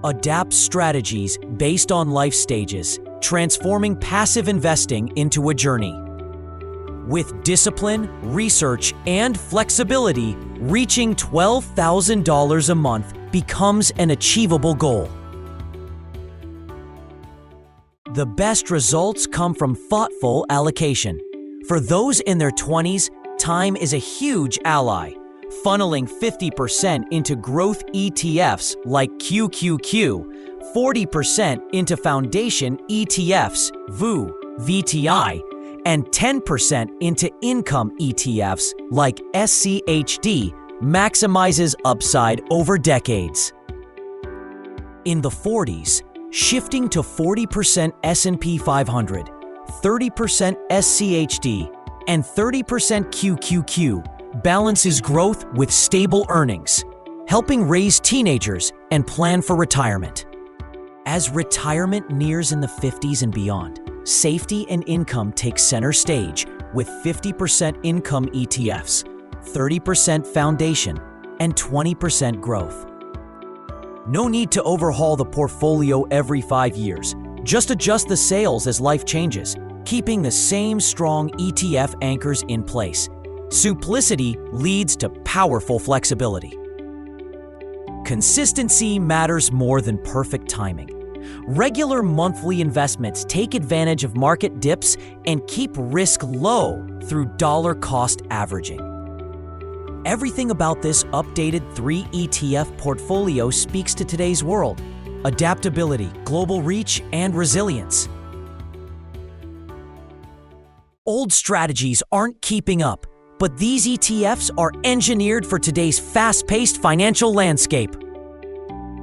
Adapt strategies based on life stages, transforming passive investing into a journey. With discipline, research, and flexibility, reaching $12,000 a month becomes an achievable goal. The best results come from thoughtful allocation. For those in their 20s, time is a huge ally. Funneling 50% into growth ETFs like QQQ, 40% into foundation ETFs, VTI, and 10% into income ETFs like SCHD maximizes upside over decades. In the 40s, shifting to 40% S&P 500, 30% SCHD, and 30% QQQ balances growth with stable earnings, helping raise teenagers and plan for retirement. As retirement nears in the 50s and beyond, safety and income take center stage with 50% income ETFs, 30% foundation, and 20% growth. No need to overhaul the portfolio every 5 years. Just adjust the sails as life changes, keeping the same strong ETF anchors in place. Simplicity leads to powerful flexibility. Consistency matters more than perfect timing. Regular monthly investments take advantage of market dips and keep risk low through dollar-cost averaging. Everything about this updated 3 ETF portfolio speaks to today's world: adaptability, global reach, and resilience. Old strategies aren't keeping up, but these ETFs are engineered for today's fast-paced financial landscape.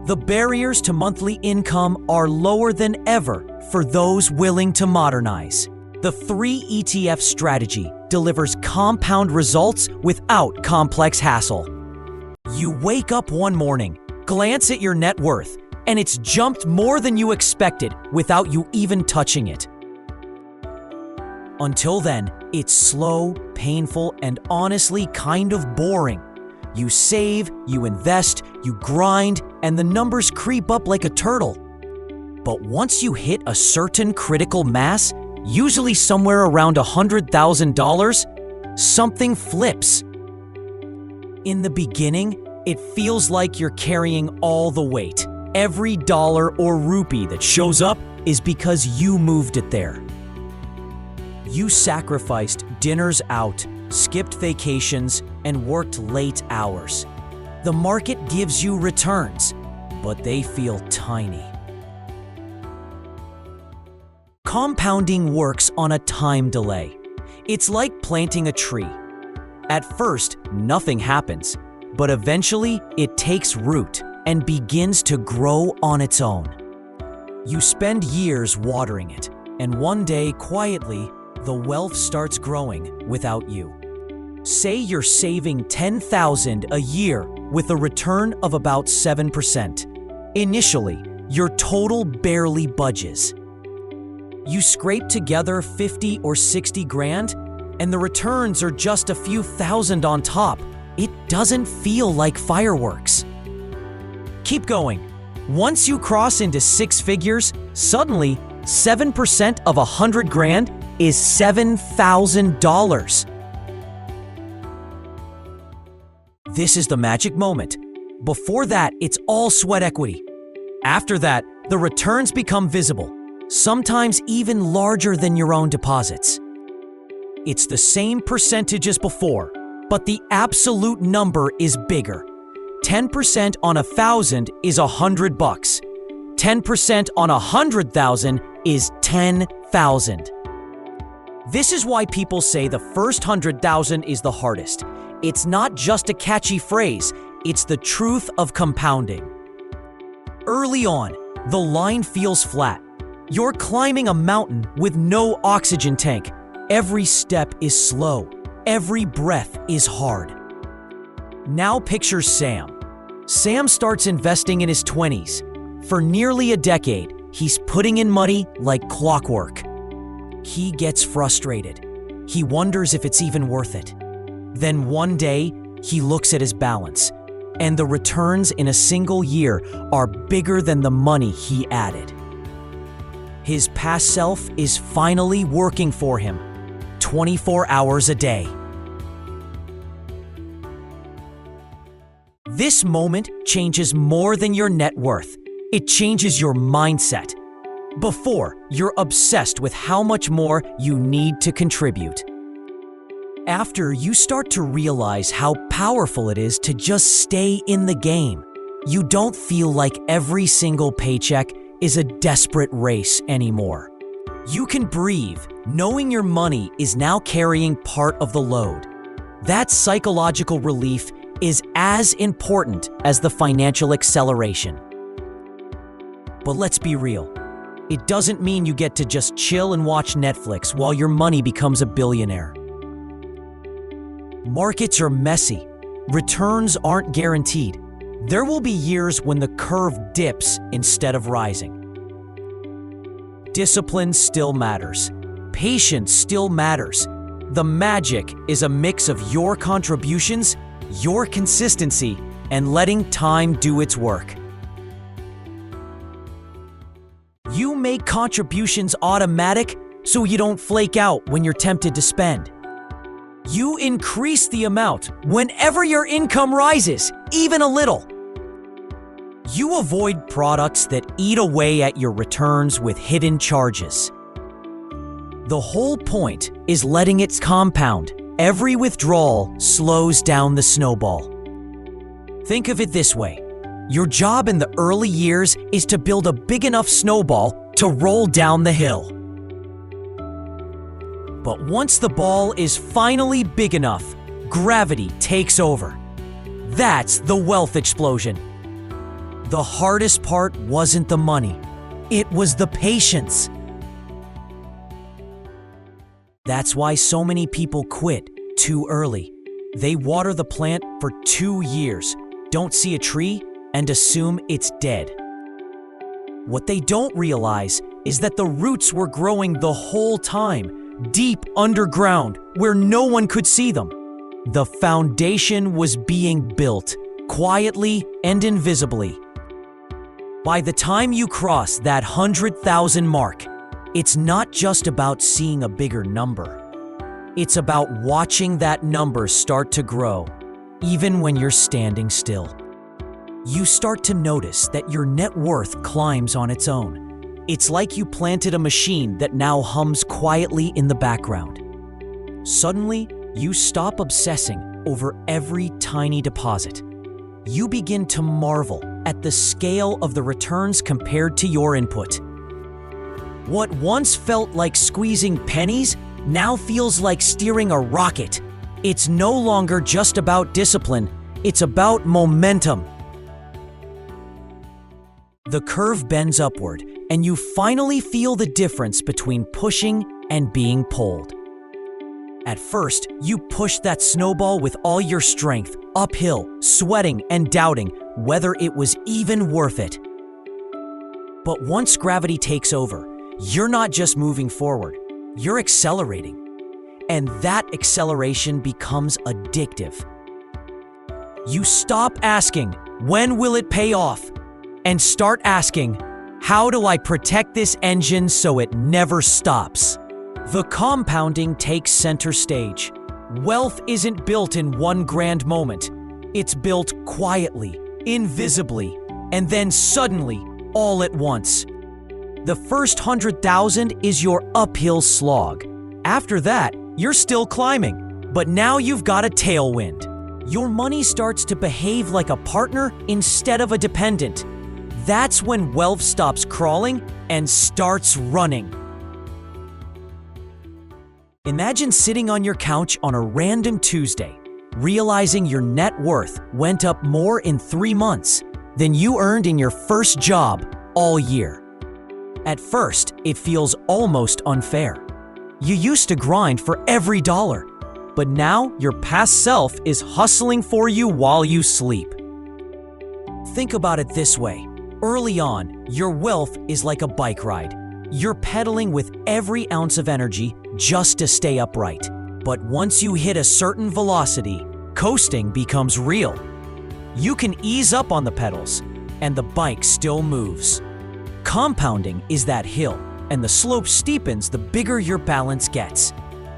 The barriers to monthly income are lower than ever for those willing to modernize. The 3 ETF strategy delivers compound results without complex hassle. You wake up one morning, glance at your net worth, and it's jumped more than you expected without you even touching it. Until then, it's slow, painful, and honestly kind of boring. You save, you invest, you grind, and the numbers creep up like a turtle. But once you hit a certain critical mass, usually somewhere around $100,000, something flips. In the beginning, it feels like you're carrying all the weight. Every dollar or rupee that shows up is because you moved it there. You sacrificed dinners out, skipped vacations, and worked late hours. The market gives you returns, but they feel tiny. Compounding works on a time delay. It's like planting a tree. At first, nothing happens, but eventually it takes root and begins to grow on its own. You spend years watering it, and one day, quietly, the wealth starts growing without you. Say you're saving $10,000 a year with a return of about 7%. Initially, your total barely budges. You scrape together 50 or 60 grand, and the returns are just a few thousand on top. It doesn't feel like fireworks. Keep going. Once you cross into six figures, suddenly 7% of 100 grand is $7,000. This is the magic moment. Before that, it's all sweat equity. After that, the returns become visible, sometimes even larger than your own deposits. It's the same percentage as before, but the absolute number is bigger. 10% on 1,000 is $100. 10% on 100,000 is 10,000. This is why people say the first 100,000 is the hardest. It's not just a catchy phrase, it's the truth of compounding. Early on, the line feels flat. You're climbing a mountain with no oxygen tank. Every step is slow. Every breath is hard. Now picture Sam. Sam starts investing in his 20s. For nearly a decade, he's putting in money like clockwork. He gets frustrated. He wonders if it's even worth it. Then one day, he looks at his balance, and the returns in a single year are bigger than the money he added. His past self is finally working for him, 24 hours a day. This moment changes more than your net worth. It changes your mindset. Before, you're obsessed with how much more you need to contribute. After, you start to realize how powerful it is to just stay in the game. You don't feel like every single paycheck is a desperate race anymore. You can breathe, knowing your money is now carrying part of the load. That psychological relief is as important as the financial acceleration. But let's be real. It doesn't mean you get to just chill and watch Netflix while your money becomes a billionaire. Markets are messy. Returns aren't guaranteed. There will be years when the curve dips instead of rising. Discipline still matters. Patience still matters. The magic is a mix of your contributions, your consistency, and letting time do its work. You make contributions automatic so you don't flake out when you're tempted to spend. You increase the amount whenever your income rises, even a little. You avoid products that eat away at your returns with hidden charges. The whole point is letting it compound. Every withdrawal slows down the snowball. Think of it this way. Your job in the early years is to build a big enough snowball to roll down the hill. But once the ball is finally big enough, gravity takes over. That's the wealth explosion. The hardest part wasn't the money. It was the patience. That's why so many people quit too early. They water the plant for 2 years, don't see a tree, and assume it's dead. What they don't realize is that the roots were growing the whole time, deep underground, where no one could see them. The foundation was being built, quietly and invisibly. By the time you cross that 100,000 mark, it's not just about seeing a bigger number. It's about watching that number start to grow, even when you're standing still. You start to notice that your net worth climbs on its own. It's like you planted a machine that now hums quietly in the background. Suddenly, you stop obsessing over every tiny deposit. You begin to marvel at the scale of the returns compared to your input. What once felt like squeezing pennies now feels like steering a rocket. It's no longer just about discipline, it's about momentum. The curve bends upward, and you finally feel the difference between pushing and being pulled. At first, you push that snowball with all your strength, uphill, sweating and doubting whether it was even worth it. But once gravity takes over, you're not just moving forward, you're accelerating. And that acceleration becomes addictive. You stop asking, when will it pay off? And start asking, how do I protect this engine so it never stops? The compounding takes center stage. Wealth isn't built in one grand moment. It's built quietly, invisibly, and then suddenly, all at once. The first 100,000 is your uphill slog. After that, you're still climbing, but now you've got a tailwind. Your money starts to behave like a partner instead of a dependent. That's when wealth stops crawling and starts running. Imagine sitting on your couch on a random Tuesday, realizing your net worth went up more in 3 months than you earned in your first job all year. At first, it feels almost unfair. You used to grind for every dollar, but now your past self is hustling for you while you sleep. Think about it this way. Early on, your wealth is like a bike ride. You're pedaling with every ounce of energy just to stay upright. But once you hit a certain velocity, coasting becomes real. You can ease up on the pedals, and the bike still moves. Compounding is that hill, and the slope steepens the bigger your balance gets.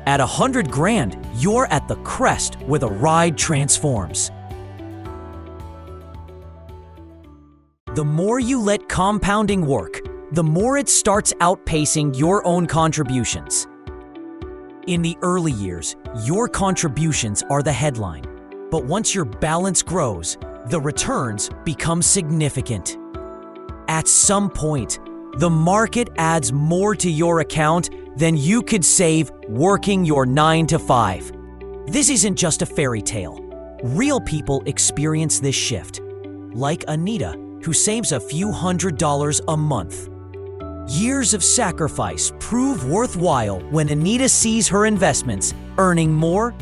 At 100 grand, you're at the crest where the ride transforms. The more you let compounding work, the more it starts outpacing your own contributions. In the early years, your contributions are the headline, but once your balance grows, the returns become significant. At some point, the market adds more to your account than you could save working your 9 to 5. This isn't just a fairy tale. Real people experience this shift, like Anita, who saves a few $100s a month. Years of sacrifice prove worthwhile when Anita sees her investments earning more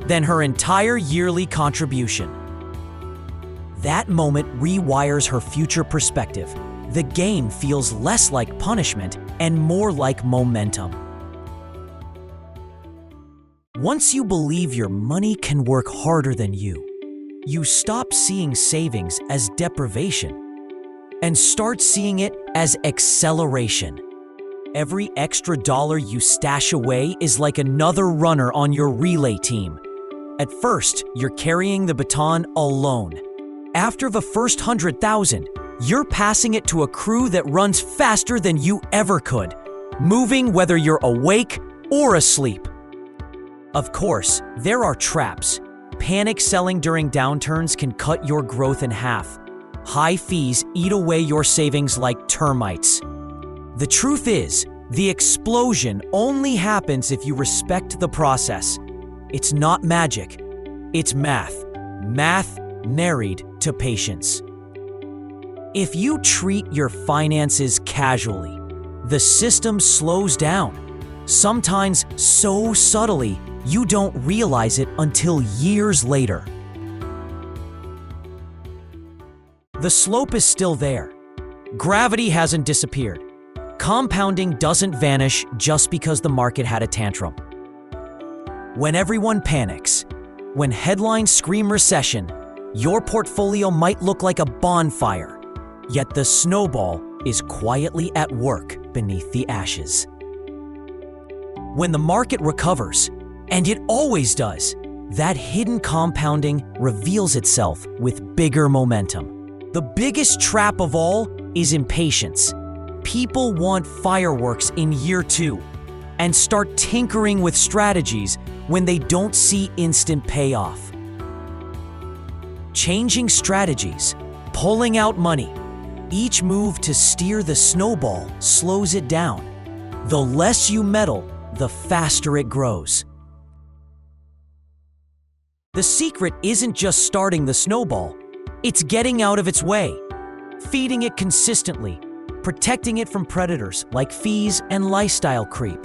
than her entire yearly contribution. That moment rewires her future perspective. The game feels less like punishment and more like momentum. Once you believe your money can work harder than you stop seeing savings as deprivation and start seeing it as acceleration. Every extra dollar you stash away is like another runner on your relay team. At first, you're carrying the baton alone. After the first 100,000, you're passing it to a crew that runs faster than you ever could, moving whether you're awake or asleep. Of course, there are traps. Panic selling during downturns can cut your growth in half. High fees eat away your savings like termites. The truth is, the explosion only happens if you respect the process. It's not magic, it's math. Math married to patience. If you treat your finances casually, the system slows down, sometimes so subtly you don't realize it until years later. The slope is still there. Gravity hasn't disappeared. Compounding doesn't vanish just because the market had a tantrum. When everyone panics, when headlines scream recession, your portfolio might look like a bonfire, yet the snowball is quietly at work beneath the ashes. When the market recovers, and it always does, that hidden compounding reveals itself with bigger momentum. The biggest trap of all is impatience. People want fireworks in year 2 and start tinkering with strategies when they don't see instant payoff. Changing strategies, pulling out money, each move to steer the snowball slows it down. The less you meddle, the faster it grows. The secret isn't just starting the snowball, it's getting out of its way, feeding it consistently, protecting it from predators like fees and lifestyle creep.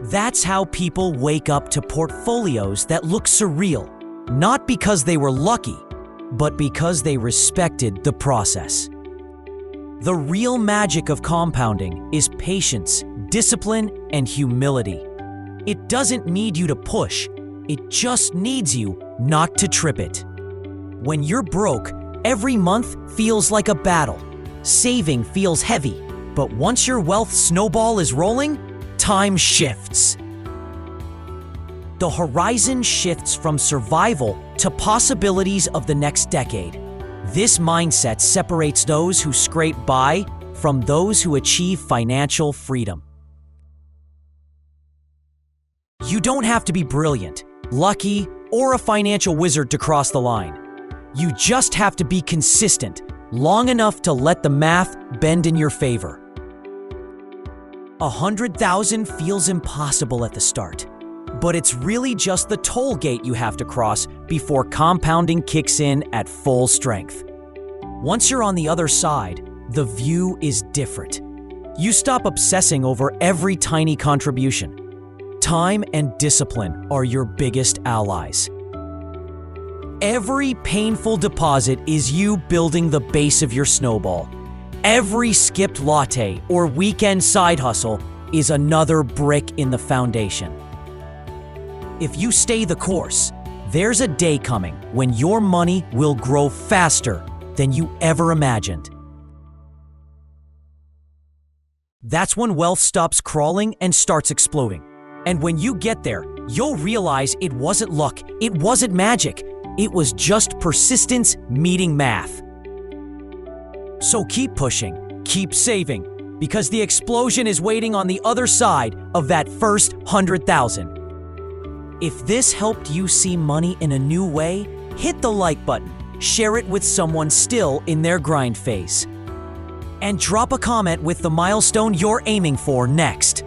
That's how people wake up to portfolios that look surreal, not because they were lucky, but because they respected the process. The real magic of compounding is patience, discipline, and humility. It doesn't need you to push, it just needs you not to trip it. When you're broke, every month feels like a battle. Saving feels heavy, but once your wealth snowball is rolling, time shifts. The horizon shifts from survival to possibilities of the next decade. This mindset separates those who scrape by from those who achieve financial freedom. You don't have to be brilliant, lucky, or a financial wizard to cross the line. You just have to be consistent, long enough to let the math bend in your favor. 100,000 feels impossible at the start, but it's really just the toll gate you have to cross before compounding kicks in at full strength. Once you're on the other side, the view is different. You stop obsessing over every tiny contribution. Time and discipline are your biggest allies. Every painful deposit is you building the base of your snowball. Every skipped latte or weekend side hustle is another brick in the foundation. If you stay the course, there's a day coming when your money will grow faster than you ever imagined. That's when wealth stops crawling and starts exploding. And when you get there, you'll realize it wasn't luck, it wasn't magic, it was just persistence meeting math. So keep pushing, keep saving, because the explosion is waiting on the other side of that first 100,000. If this helped you see money in a new way, hit the like button, share it with someone still in their grind phase, and drop a comment with the milestone you're aiming for next.